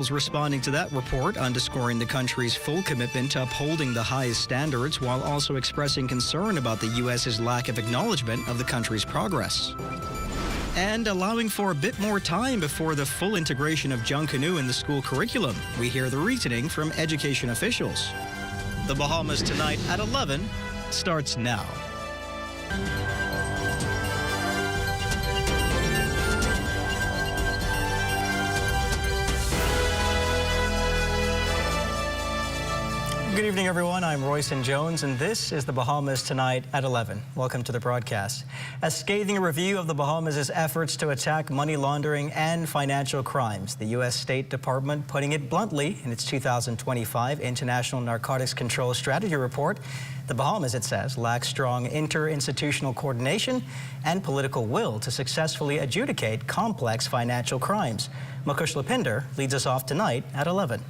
Responding to that report, underscoring the country's full commitment to upholding the highest standards while also expressing concern about the U.S.'s lack of acknowledgement of the country's progress. And allowing for a bit more time before the full integration of Junkanoo in the school curriculum. We hear the reasoning from education officials. The Bahamas Tonight at 11 starts now. Good evening, everyone. I'm Royson Jones, and this is the Bahamas Tonight at 11. Welcome to the broadcast. A scathing review of the Bahamas' efforts to attack money laundering and financial crimes. The U.S. State Department putting it bluntly in its 2025 International Narcotics Control Strategy Report. The Bahamas, it says, lacks strong interinstitutional coordination and political will to successfully adjudicate complex financial crimes. Mukush Lapinder leads us off tonight at 11.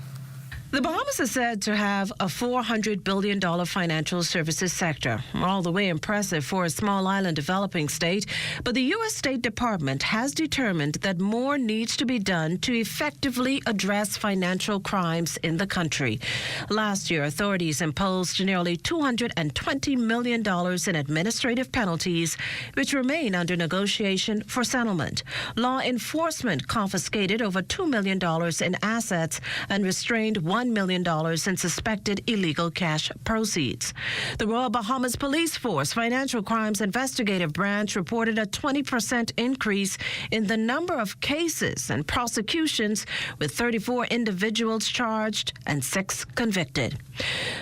The Bahamas is said to have a $400 billion financial services sector, all the way impressive for a small island developing state. But the U.S. State Department has determined that more needs to be done to effectively address financial crimes in the country. Last year, authorities imposed nearly $220 million in administrative penalties, which remain under negotiation for settlement. Law enforcement confiscated over $2 million in assets and restrained $1 million in suspected illegal cash proceeds. The Royal Bahamas Police Force Financial Crimes Investigative Branch reported a 20% increase in the number of cases and prosecutions, with 34 individuals charged and 6 convicted.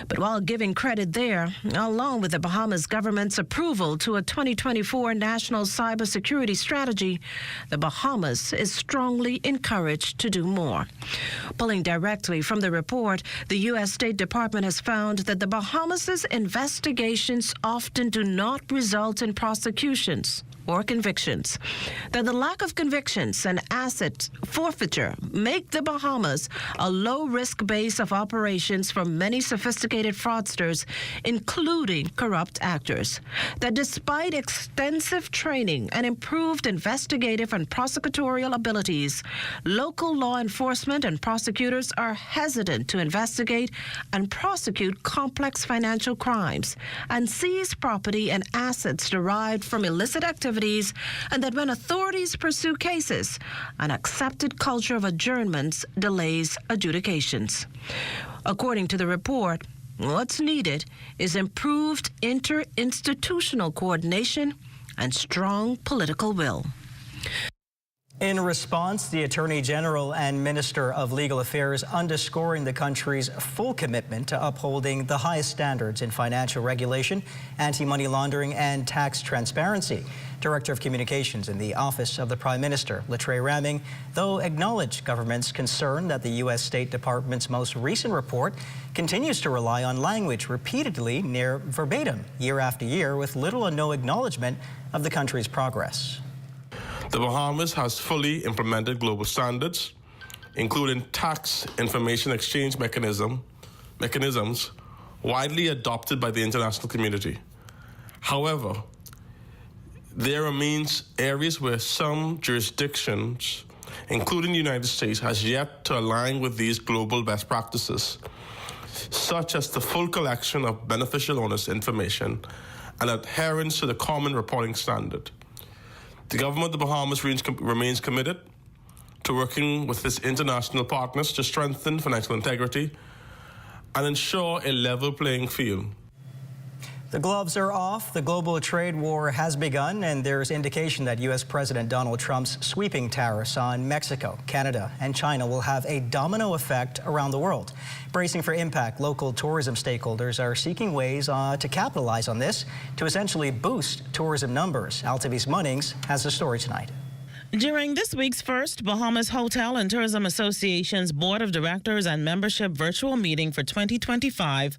But while giving credit there, along with the Bahamas government's approval to a 2024 National Cybersecurity Strategy, the Bahamas is strongly encouraged to do more. Pulling directly from the report, the U.S. State Department has found that the Bahamas' investigations often do not result in prosecutions or convictions, that the lack of convictions and asset forfeiture make the Bahamas a low-risk base of operations for many sophisticated fraudsters, including corrupt actors, that despite extensive training and improved investigative and prosecutorial abilities, local law enforcement and prosecutors are hesitant to investigate and prosecute complex financial crimes and seize property and assets derived from illicit activities, and that when authorities pursue cases, an accepted culture of adjournments delays adjudications. According to the report, what's needed is improved interinstitutional coordination and strong political will. In response, the Attorney General and Minister of Legal Affairs underscoring the country's full commitment to upholding the highest standards in financial regulation, anti-money laundering, and tax transparency. Director of Communications in the Office of the Prime Minister, Latre Ramming, though acknowledged government's concern that the U.S. State Department's most recent report continues to rely on language repeatedly near verbatim, year after year, with little or no acknowledgement of the country's progress. The Bahamas has fully implemented global standards, including tax information exchange mechanisms widely adopted by the international community. However, there remains areas where some jurisdictions, including the United States, has yet to align with these global best practices, such as the full collection of beneficial owners information and adherence to the common reporting standard. The government of the Bahamas remains committed to working with its international partners to strengthen financial integrity and ensure a level playing field. The gloves are off, the global trade war has begun, and there's indication that U.S. President Donald Trump's sweeping tariffs on Mexico, Canada, and China will have a domino effect around the world. Bracing for impact, local tourism stakeholders are seeking ways to capitalize on this to essentially boost tourism numbers. Altavis Munnings has the story tonight. During this week's first Bahamas Hotel and Tourism Association's Board of Directors and Membership virtual meeting for 2025,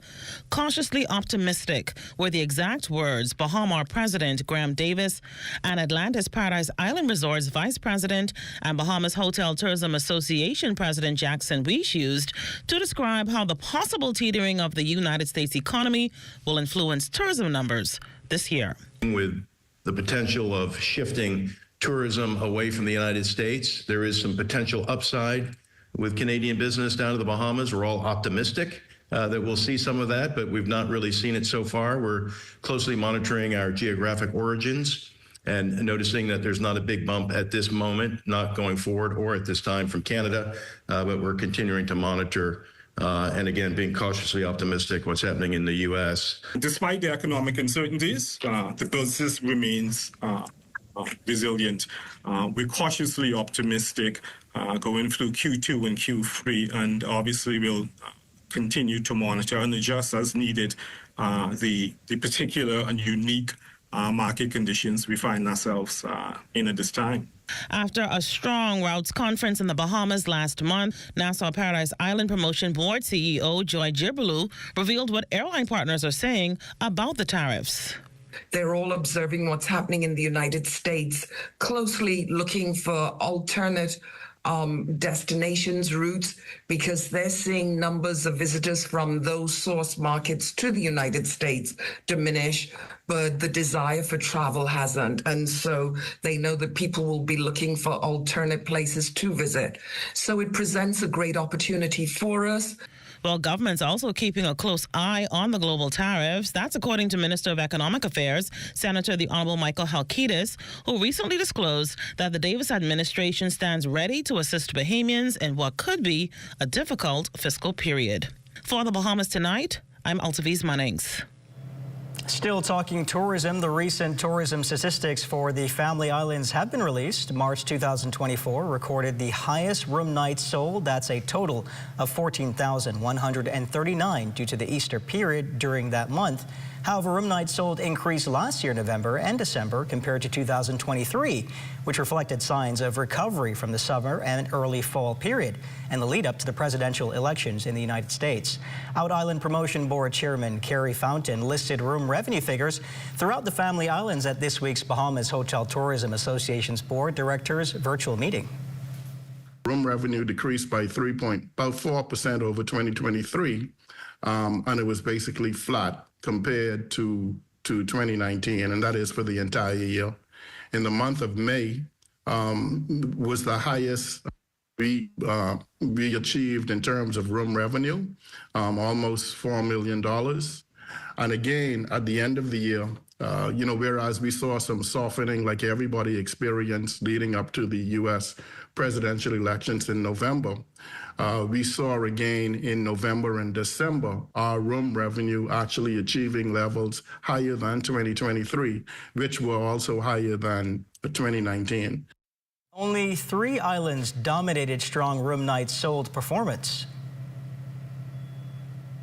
cautiously optimistic were the exact words Bahama President Graham Davis and Atlantis Paradise Island Resorts Vice President and Bahamas Hotel Tourism Association President Jackson Weish used to describe how the possible teetering of the United States economy will influence tourism numbers this year. With the potential of shifting tourism away from the United States, there is some potential upside with Canadian business down to the Bahamas. We're all optimistic that we'll see some of that, but we've not really seen it so far. We're closely monitoring our geographic origins and noticing that there's not a big bump at this moment, not going forward or at this time from Canada, but we're continuing to monitor and again, being cautiously optimistic what's happening in the U.S. Despite the economic uncertainties, the business remains resilient. We're cautiously optimistic going through Q2 and Q3, and obviously we'll continue to monitor and adjust as needed the particular and unique market conditions we find ourselves in at this time. After a strong routes conference in the Bahamas last month, Nassau Paradise Island Promotion Board CEO Joy Jibrulu revealed what airline partners are saying about the tariffs. They're all observing what's happening in the United States, closely looking for alternate destinations, routes, because they're seeing numbers of visitors from those source markets to the United States diminish, but the desire for travel hasn't. And so they know that people will be looking for alternate places to visit. So it presents a great opportunity for us. Well, government's also keeping a close eye on the global tariffs. That's according to Minister of Economic Affairs, Senator the Honorable Michael Halkitis, who recently disclosed that the Davis administration stands ready to assist Bahamians in what could be a difficult fiscal period. For the Bahamas Tonight, I'm Altaviz Munnings. Still talking tourism, the recent tourism statistics for the Family Islands have been released. March 2024 recorded the highest room nights sold. That's a total of 14,139 due to the Easter period during that month. However, room nights sold increased last year, November and December, compared to 2023, which reflected signs of recovery from the summer and early fall period and the lead up to the presidential elections in the United States. Out Island Promotion Board Chairman Carrie Fountain listed room revenue figures throughout the Family Islands at this week's Bahamas Hotel Tourism Association's Board Directors virtual meeting. Room revenue decreased by about 4% over 2023, and it was basically flat compared to 2019, and that is for the entire year. In the month of May was the highest we achieved in terms of room revenue, almost $4 million. And again, at the end of the year, whereas we saw some softening like everybody experienced leading up to the U.S. presidential elections in November, we saw again in November and December our room revenue actually achieving levels higher than 2023, which were also higher than 2019. Only 3 islands dominated strong room nights sold performance.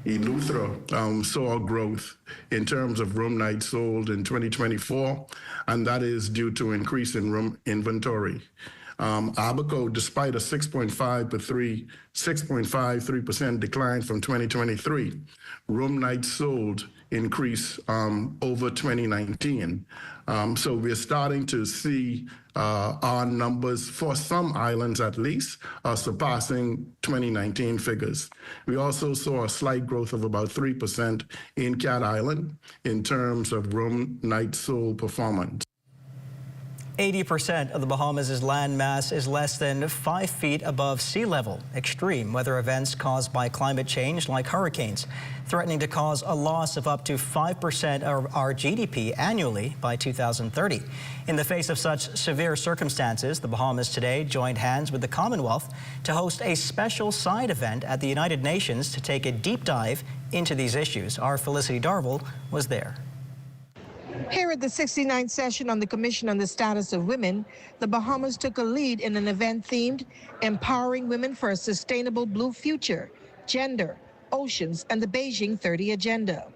Eleuthera saw growth in terms of room nights sold in 2024, and that is due to increase in room inventory. Abaco, despite a 6.53% decline from 2023, room nights sold increase over 2019. So we're starting to see our numbers, for some islands at least, are surpassing 2019 figures. We also saw a slight growth of about 3% in Cat Island in terms of room nights sold performance. 80% of the Bahamas' land mass is less than 5 feet above sea level. Extreme weather events caused by climate change, like hurricanes, threatening to cause a loss of up to 5% of our GDP annually by 2030. In the face of such severe circumstances, the Bahamas today joined hands with the Commonwealth to host a special side event at the United Nations to take a deep dive into these issues. Our Felicity Darville was there. Here at the 69th session on the Commission on the Status of Women, the Bahamas took a lead in an event themed Empowering Women for a Sustainable Blue Future, Gender, Oceans, and the Beijing 30 Agenda.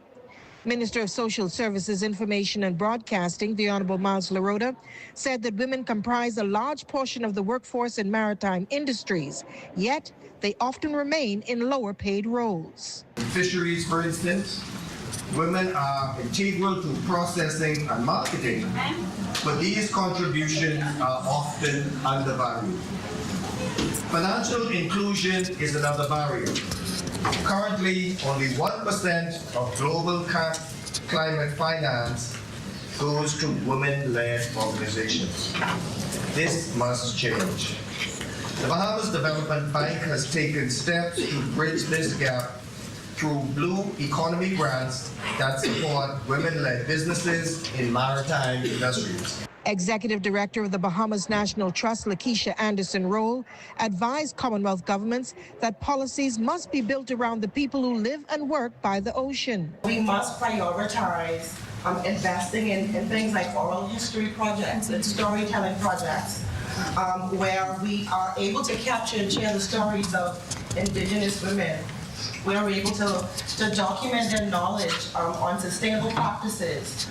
Minister of Social Services, Information and Broadcasting, the Honorable Miles Larota, said that women comprise a large portion of the workforce in maritime industries, yet they often remain in lower paid roles. Fisheries, for instance, women are integral to processing and marketing, but these contributions are often undervalued. Financial inclusion is another barrier. Currently, only 1% of global climate finance goes to women-led organizations. This must change. The Bahamas Development Bank has taken steps to bridge this gap through Blue Economy grants that support women-led businesses in maritime industries. Executive Director of the Bahamas National Trust, Lakeisha Anderson-Roll, advised Commonwealth governments that policies must be built around the people who live and work by the ocean. We must prioritize investing in things like oral history projects and storytelling projects, where we are able to capture and share the stories of Indigenous women. We are able to document their knowledge on sustainable practices,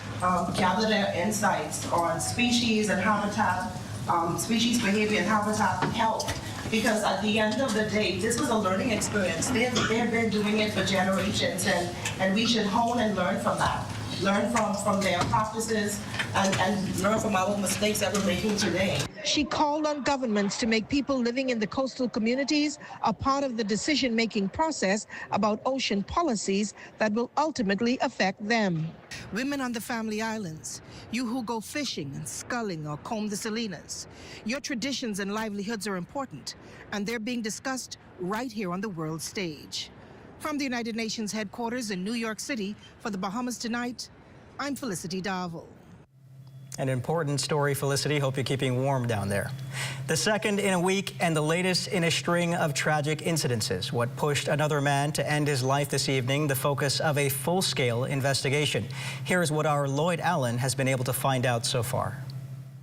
gather their insights on species and habitat, species behavior and habitat health. Because at the end of the day, this was a learning experience. They have been doing it for generations, and we should hone and learn from that. Learn from their practices and learn from our mistakes that we're making today. She called on governments to make people living in the coastal communities a part of the decision-making process about ocean policies that will ultimately affect them. Women on the family islands, you who go fishing and sculling or comb the salinas, your traditions and livelihoods are important, and they're being discussed right here on the world stage. From the United Nations headquarters in New York City for the Bahamas Tonight, I'm Felicity Darville. An important story, Felicity. Hope you're keeping warm down there. The second in a week and the latest in a string of tragic incidences. What pushed another man to end his life this evening, the focus of a full-scale investigation. Here's what our Lloyd Allen has been able to find out so far.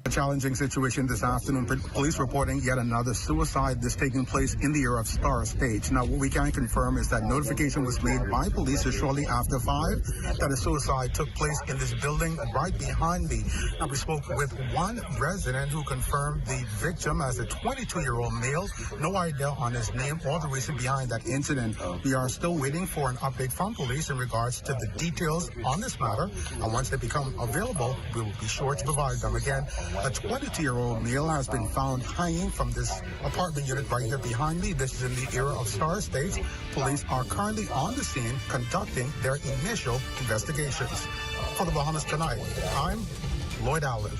A challenging situation this afternoon. Police reporting yet another suicide. This taking place in the area of Star Stage. Now, what we can confirm is that notification was made by police shortly after 5 that a suicide took place in this building right behind me. Now, we spoke with one resident who confirmed the victim as a 22-year-old male. No idea on his name or the reason behind that incident. We are still waiting for an update from police in regards to the details on this matter. And once they become available, we will be sure to provide them. Again, a 22-year-old male has been found hanging from this apartment unit right here behind me. This is in the area of Star Stage. Police are currently on the scene conducting their initial investigations. For the Bahamas Tonight, I'm Lloyd Allen.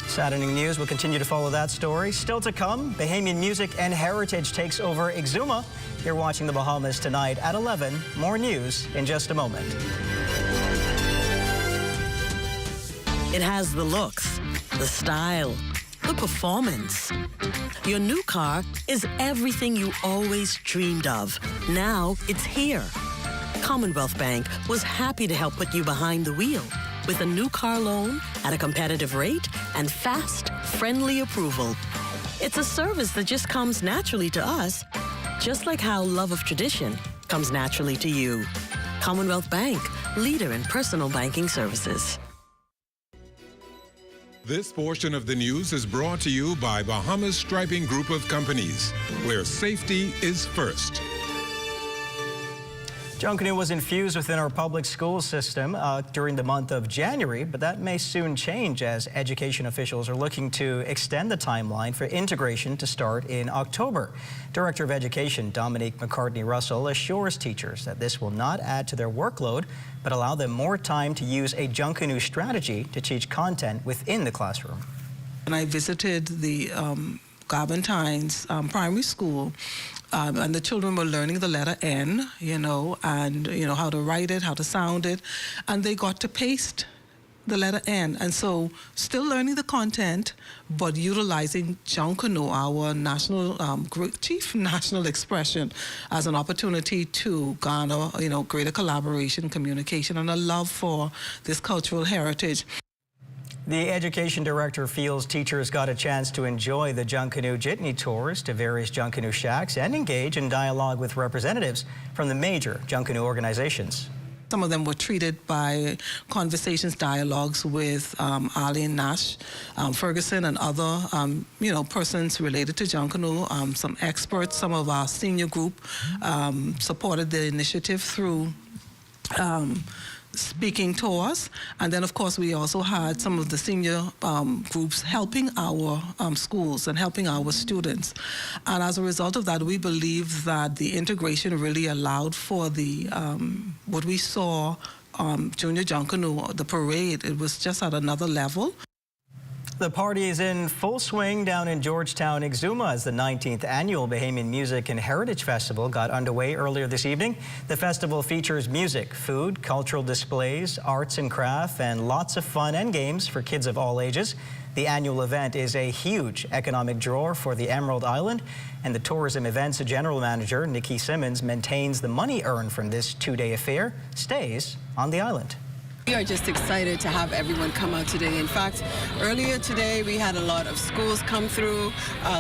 Saddening news. We'll continue to follow that story. Still to come, Bahamian music and heritage takes over Exuma. You're watching the Bahamas Tonight at 11. More news in just a moment. It has the looks, the style, the performance. Your new car is everything you always dreamed of. Now it's here. Commonwealth Bank was happy to help put you behind the wheel with a new car loan at a competitive rate and fast, friendly approval. It's a service that just comes naturally to us, just like how love of tradition comes naturally to you. Commonwealth Bank, leader in personal banking services. This portion of the news is brought to you by Bahamas Striping Group of Companies, where safety is first. Junkanoo was infused within our public school system during the month of January, but that may soon change as education officials are looking to extend the timeline for integration to start in October. Director of Education Dominique McCartney-Russell assures teachers that this will not add to their workload, but allow them more time to use a Junkanoo strategy to teach content within the classroom. And I visited the Gabantines primary school, and the children were learning the letter N, and how to write it, how to sound it, and they got to paste the letter N. And so still learning the content, but utilizing Junkanoo, our national, chief national expression, as an opportunity to garner, greater collaboration, communication, and a love for this cultural heritage. The education director feels teachers got a chance to enjoy the Junkanoo jitney tours to various Junkanoo shacks and engage in dialogue with representatives from the major Junkanoo organizations. Some of them were treated by conversations, dialogues with Arlene Nash, Ferguson, and other, persons related to Junkanoo. Some experts, some of our senior group supported the initiative through speaking to us. And then, of course, we also had some of the senior groups helping our schools and helping our students. And as a result of that, we believe that the integration really allowed for the what we saw Junior Junkanoo, the parade. It was just at another level. The party is in full swing down in Georgetown, Exuma, as the 19th annual Bahamian Music and Heritage Festival got underway earlier this evening. The festival features music, food, cultural displays, arts and craft, and lots of fun and games for kids of all ages. The annual event is a huge economic draw for the Emerald Island, and the Tourism Events General Manager, Nikki Simmons, maintains the money earned from this two-day affair stays on the island. We are just excited to have everyone come out today. In fact, earlier today we had a lot of schools come through,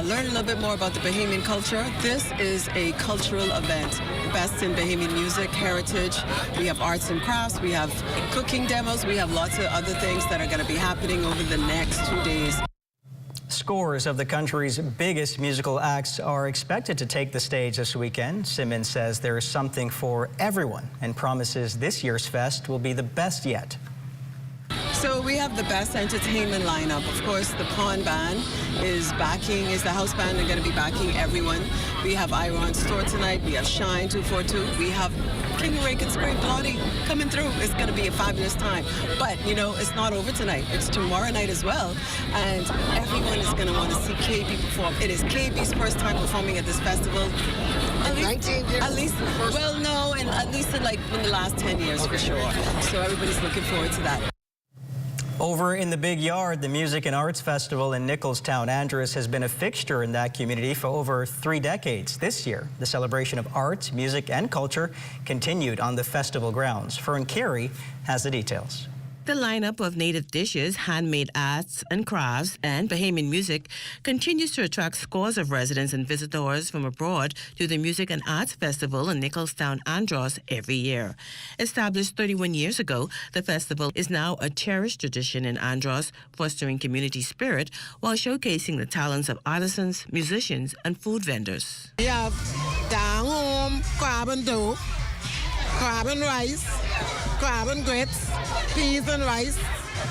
learn a little bit more about the Bahamian culture. This is a cultural event, best in Bahamian music, heritage. We have arts and crafts, we have cooking demos, we have lots of other things that are going to be happening over the next 2 days. Scores of the country's biggest musical acts are expected to take the stage this weekend. Simmons says there is something for everyone and promises this year's fest will be the best yet. So we have the best entertainment lineup. Of course, the Pawn Band is the house band, are going to be backing everyone. We have Iron Store tonight. We have Shine 242. We have King Rake and Spring Plotty coming through. It's going to be a fabulous time. But, you know, it's not over tonight. It's tomorrow night as well. And everyone is going to want to see KB perform. It is KB's first time performing at this festival. At least, well, no, and at least in the last 10 years for sure. So everybody's looking forward to that. Over in the Big Yard, the Music and Arts Festival in Nicholstown, Andros has been a fixture in that community for over 3 decades. This year, the celebration of arts, music, and culture continued on the festival grounds. Fern Carey has the details. The lineup of native dishes, handmade arts and crafts, and Bahamian music continues to attract scores of residents and visitors from abroad to the Music and Arts Festival in Nicholstown, Andros every year. Established 31 years ago, the festival is now a cherished tradition in Andros, fostering community spirit while showcasing the talents of artisans, musicians, and food vendors. We have down home crab and dough, crab and rice, crab and grits, peas and rice,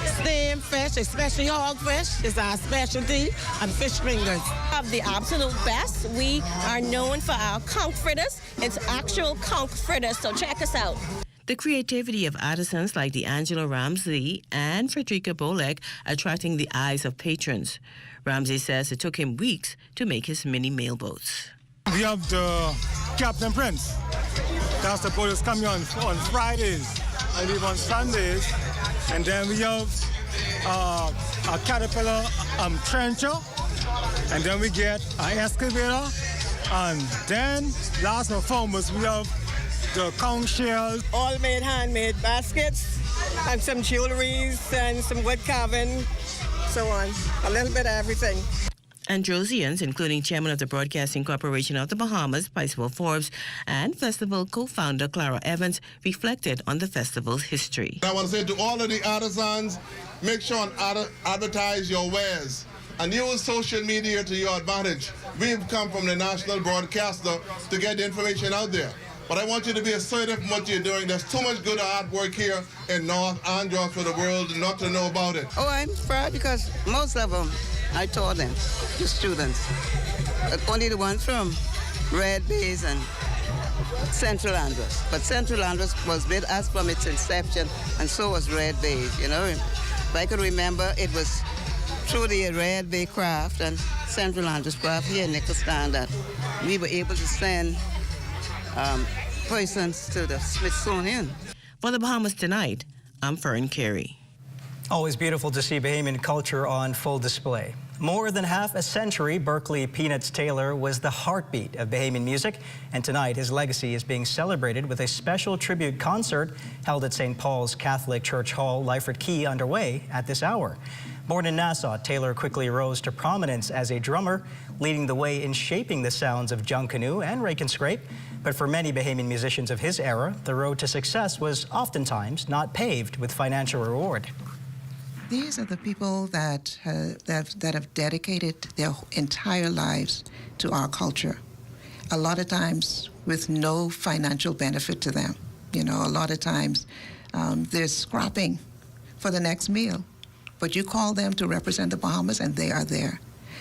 steamed fish, especially hogfish is our specialty, and fish fingers. Of the absolute best, we are known for our conch fritters. It's actual conch fritters, so check us out. The creativity of artisans like D'Angelo Ramsey and Frederica Bolek attracting the eyes of patrons. Ramsey says it took him weeks to make his mini mailboats. We have the Captain Prince. That's the boat that's coming on Fridays and even on Sundays. And then we have a Caterpillar trencher. And then we get an excavator. And then, last but foremost, we have the conch shells. All made handmade baskets and some jewelries and some wood carving, so on. A little bit of everything. Androsians, including Chairman of the Broadcasting Corporation of the Bahamas, Percival Forbes, and festival co-founder Clara Evans, reflected on the festival's history. I want to say to all of the artisans, make sure and advertise your wares and use social media to your advantage. We've come from the national broadcaster to get the information out there. But I want you to be assertive in what you're doing. There's too much good artwork here in North Andros for the world not to know about it. Oh, I'm proud because most of them, I taught them, the students. But only the ones from Red Bays and Central Andros. But Central Andros was with us from its inception, and so was Red Bays, you know. If I could remember, it was through the Red Bay craft and Central Andros craft here in Nicholstown that we were able to send persons to the Smithsonian. For the Bahamas Tonight, I'm Fern Carey. Always beautiful to see Bahamian culture on full display. More than half a century, Berkeley Peanuts Taylor was the heartbeat of Bahamian music, and tonight his legacy is being celebrated with a special tribute concert held at St. Paul's Catholic Church Hall, Lyford Key, underway at this hour. Born in Nassau, Taylor quickly rose to prominence as a drummer, leading the way in shaping the sounds of Junkanoo and Rake and Scrape. But for many Bahamian musicians of his era, the road to success was oftentimes not paved with financial reward. These are the people that have dedicated their entire lives to our culture, a lot of times with no financial benefit to them. You know, a lot of times they're scrapping for the next meal, but you call them to represent the Bahamas and they are there.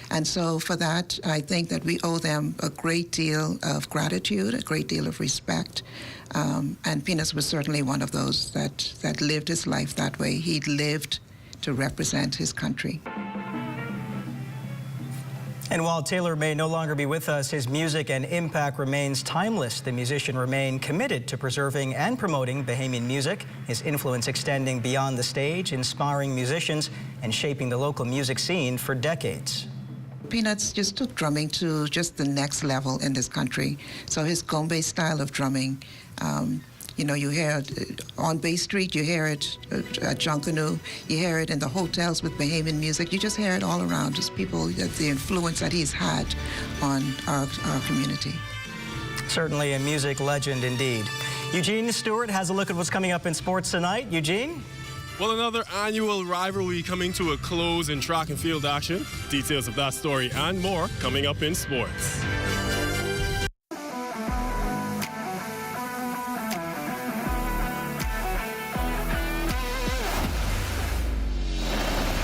And so for that, I think that we owe them a great deal of gratitude, a great deal of respect. And Peanuts was certainly one of those that lived his life that way. He lived to represent his country. And while Taylor may no longer be with us, his music and impact remains timeless. The musician remained committed to preserving and promoting Bahamian music, his influence extending beyond the stage, inspiring musicians and shaping the local music scene for decades. Peanuts just took drumming to just the next level in this country. So his gombe style of drumming, you know, you hear it on Bay Street, you hear it at Junkanoo, you hear it in the hotels with Bahamian music. You just hear it all around, just people, the influence that he's had on our community. Certainly a music legend indeed. Eugene Stewart has a look at what's coming up in sports tonight. Eugene? Well, another annual rivalry coming to a close in track and field action. Details of that story and more coming up in sports.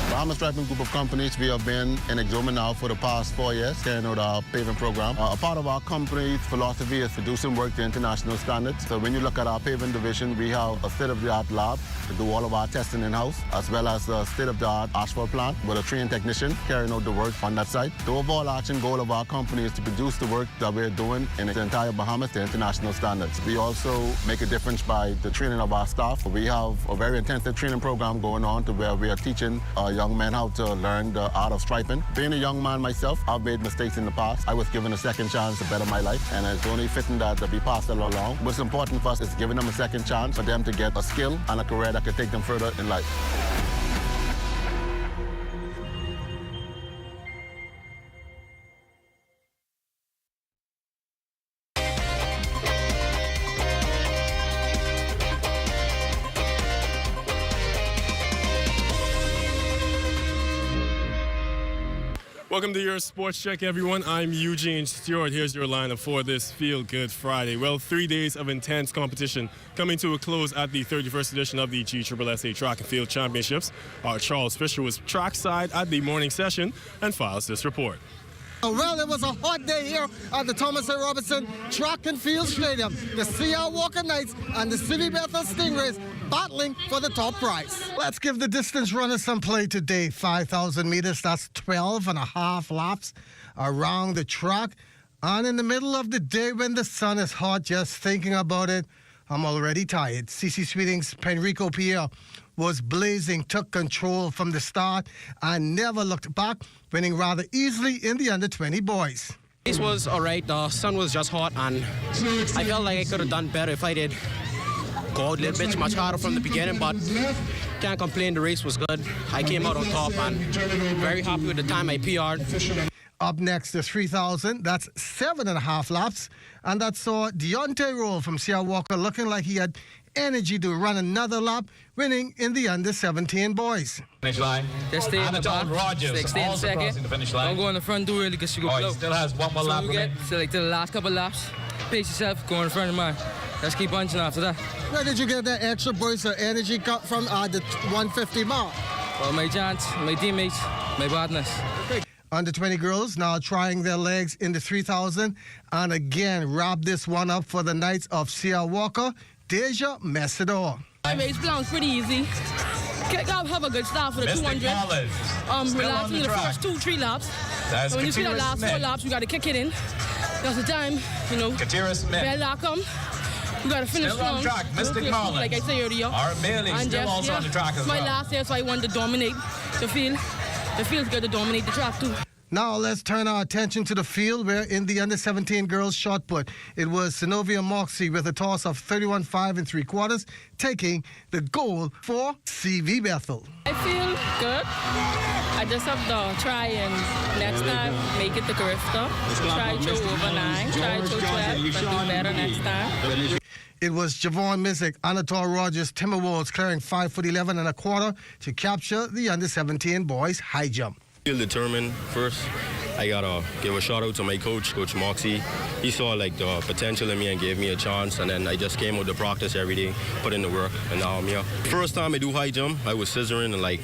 Bahamas Striping Group of Companies, we have been in Exuma now for the past 4 years, carrying out our paving program. A part of our company's philosophy is producing work to international standards. So when you look at our paving division, we have a state-of-the-art lab to do all of our testing in-house, as well as a state-of-the-art asphalt plant with a trained technician carrying out the work on that site. The overarching goal of our company is to produce the work that we're doing in the entire Bahamas to international standards. We also make a difference by the training of our staff. We have a very intensive training program going on to where we are teaching young men how to learn the art of striping. Being a young man myself, I've made mistakes in the past. I was given a second chance to better my life, and it's only fitting that we pass that along. What's important for us is giving them a second chance for them to get a skill and a career that could take them further in life. Welcome to your Sports Check, everyone. I'm Eugene Stewart. Here's your lineup for this Feel Good Friday. Well, 3 days of intense competition coming to a close at the 31st edition of the GSSA Track and Field Championships. Our Charles Fisher was trackside at the morning session and files this report. Well, it was a hot day here at the Thomas A. Robinson Track and Field Stadium. The C.R. Walker Knights and the City Bethel Stingrays battling for the top prize. Let's give the distance runners some play today. 5,000 meters, that's 12 and a half laps around the track. And in the middle of the day when the sun is hot, just thinking about it, I'm already tired. CC Sweeting's Penrico Pierre was blazing, took control from the start and never looked back, winning rather easily in the under-20 boys. Race was all right. The sun was just hot, and I felt like I could have done better if I did go out a little bit much harder from the beginning, but can't complain. The race was good. I came out on top and very happy with the time I PR'd. Up next, the 3,000. That's 7.5 laps. And that saw Deontay Roll from C.R. Walker looking like he had energy to run another lap, winning in the under-17 boys. Finish line. Just stay in the back. Rogers stay in also second. crossing the finish line. Don't go in the front door really because you go slow. He still has one more lap remaining. So like to the last couple laps, pace yourself, go in front of mine. Just keep punching after that. Where did you get that extra burst of energy cut from the 150 mark? Well, my chance, my teammates, my partners. Under-20 girls now trying their legs in the 3,000 and again wrap this one up for the Knights of C.R. Walker, Deja Messidor. My race belongs pretty easy. Have a good start for the 200. Relax in the first 2-3 laps. That's when you see the Katira last Smith. 4 laps, you got to kick it in. That's the time, you know. Katira Smith. Bell lock 'em. You got to finish Still on strong. track, Mystic Collins. Like I said earlier. Our Bailey And still just, also on the track as it's my well. last year, so I wanted to dominate the field. It feels good to dominate the track too. Now let's turn our attention to the field where in the under-17 girls shot put, it was Synovia Moxie with a toss of 31.5 3/4, taking the goal for CV Bethel. I feel good. I just have to try and next time make it to Grifter. Try to over 9, try to 12, but do better next time. It was Javon Missick, Anatol Rogers, Timberwolves clearing 5'11 1/4 to capture the under-17 boys high jump. Feel determined first. I gotta give a shout out to my coach, Coach Moxie. He saw like the potential in me and gave me a chance, and then I just came out to practice every day, put in the work, and now I'm here. First time I do high jump, I was scissoring, and like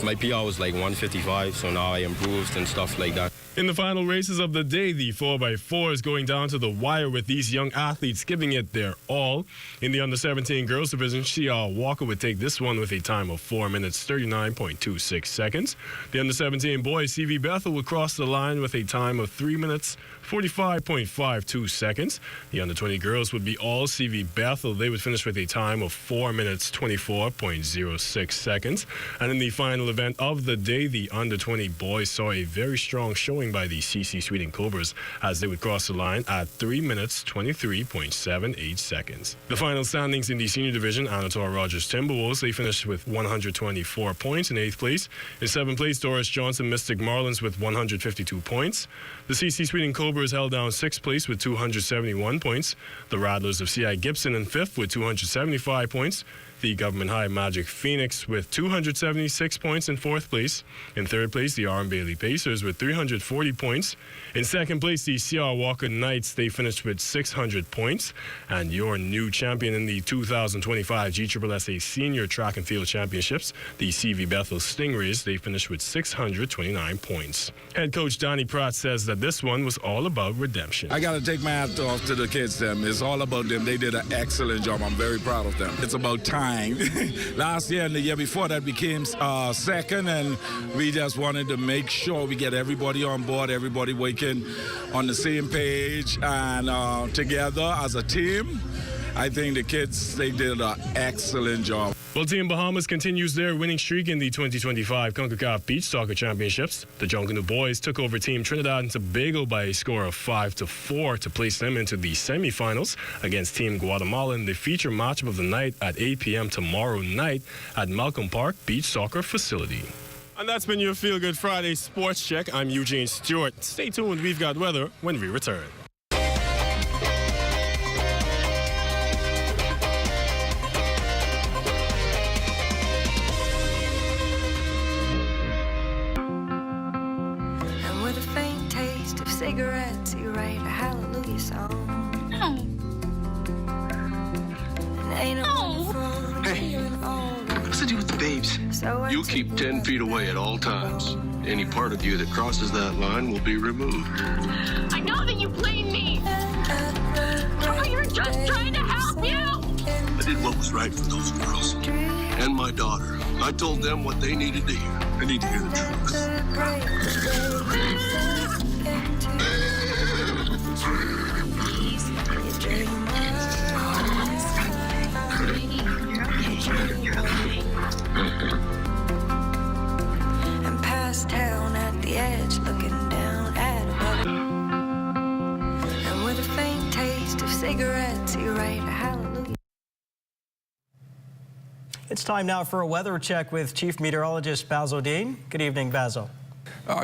my PR was like 155, so now I improved and stuff like that. In the final races of the day, the 4x4 is going down to the wire with these young athletes giving it their all. In the under-17 girls division, Shia Walker would take this one with a time of 4 minutes 39.26 seconds. The under-17 boys, CV Bethel, would cross the line with a time of 3 minutes 45.52 seconds. The under-20 girls would be all CV Bethel. They would finish with a time of 4 minutes 24.06 seconds. And in the final event of the day, the under-20 boys saw a very strong showing by the CC Sweeting Cobras as they would cross the line at 3 minutes 23.78 seconds. The final standings in the senior division, Anatol Rogers Timberwolves, they finished with 124 points in 8th place. In 7th place, Doris Johnson Mystic Marlins with 152 points. The CC Sweeting Cobras held down 6th place with 271 points. The Rattlers of C.I. Gibson in 5th with 275 points. The Government High Magic Phoenix with 276 points in 4th place. In 3rd place, the R. Bailey Pacers with 340 points. In 2nd place, the C.R. Walker Knights, they finished with 600 points. And your new champion in the 2025 GSSA Senior Track and Field Championships, the CV Bethel Stingrays, they finished with 629 points. Head coach Donnie Pratt says that this one was all about redemption. I got to take my hat off to the kids, them. It's all about them. They did an excellent job. I'm very proud of them. It's about time. Last year and the year before that became second, and we just wanted to make sure we get everybody on board, everybody working on the same page and together as a team. I think the kids, they did an excellent job. Well, Team Bahamas continues their winning streak in the 2025 CONCACAF Beach Soccer Championships. The Junkanoo boys took over Team Trinidad and Tobago by a score of 5-4 to place them into the semifinals against Team Guatemala in the feature matchup of the night at 8 p.m. tomorrow night at Malcolm Park Beach Soccer Facility. And that's been your Feel Good Friday Sports Check. I'm Eugene Stewart. Stay tuned. We've got weather when we return. Cigarettes, you write a hallelujah song. Hey, what's the deal with the babes? You keep 10 feet away at all times. Any part of you that crosses that line will be removed. I know that you blame me. We were just trying to help you. I did what was right for those girls and my daughter. I told them what they needed to hear. They need to hear the truth. And past town at the edge, looking down at a bubble. And with a faint taste of cigarettes, you write a hallelujah. It's time now for a weather check with Chief Meteorologist Basil Dean. Good evening, Basil.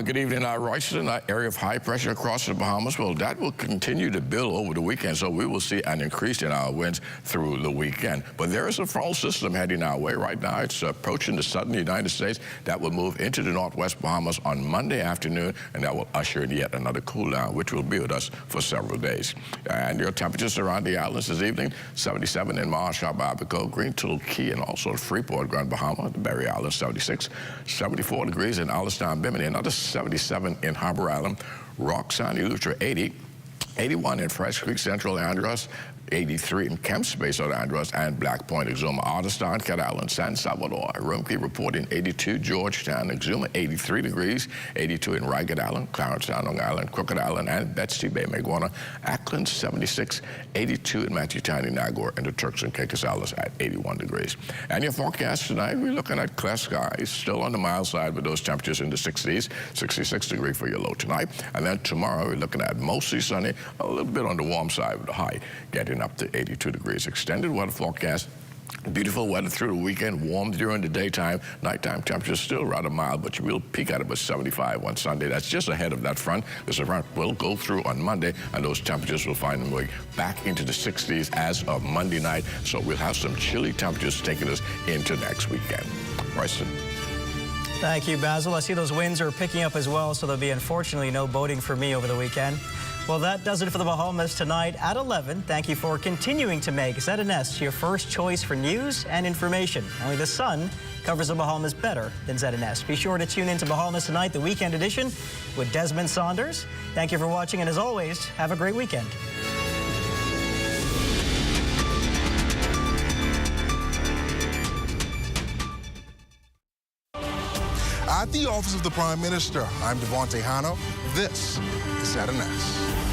Good evening, Royston. That area of high pressure across the Bahamas, well, that will continue to build over the weekend, so we will see an increase in our winds through the weekend. But there is a frontal system heading our way right now. It's approaching the southern United States. That will move into the northwest Bahamas on Monday afternoon, and that will usher in yet another cool down, which will be with us for several days. And your temperatures around the islands this evening, 77 in Marshall, Barbacoa, Green Turtle Key, and also Freeport, Grand Bahama, the Berry Island, 76, 74 degrees in Alistown, Bimini, another 77 in Harbor Island, Roxanne, Eleuthera, 80, 81 in Fresh Creek, Central Andros, 83 in Kemp Space on Andros, and Black Point, Exuma, Artistown, Cat Island, San Salvador. Rumkey reporting 82, Georgetown, Exuma, 83 degrees, 82 in Ragged Island, Clarencetown, Long Island, Crooked Island, and Betsy Bay, Maguana, Ackland, 76, 82 in Matthew-Tiny, Nagor, and the Turks and Caicos Islands at 81 degrees. And your forecast tonight, we're looking at clear skies, still on the mild side with those temperatures in the 60s, 66 degree for your low tonight. And then tomorrow, we're looking at mostly sunny, a little bit on the warm side with the high, getting up to 82 degrees. Extended weather forecast. Beautiful weather through the weekend, warm during the daytime. Nighttime temperatures still rather mild, but you will peak at about 75 on Sunday. That's just ahead of that front. This front will go through on Monday, and those temperatures will find their way back into the 60s as of Monday night. So we'll have some chilly temperatures taking us into next weekend. Royston. Thank you, Basil. I see those winds are picking up as well, so there'll be unfortunately no boating for me over the weekend. Well, that does it for the Bahamas tonight at 11. Thank you for continuing to make ZNS your first choice for news and information. Only the sun covers the Bahamas better than ZNS. Be sure to tune into Bahamas Tonight, the weekend edition with Desmond Saunders. Thank you for watching, and as always, have a great weekend. At the Office of the Prime Minister, I'm Devontae Hanno. This is ZNS.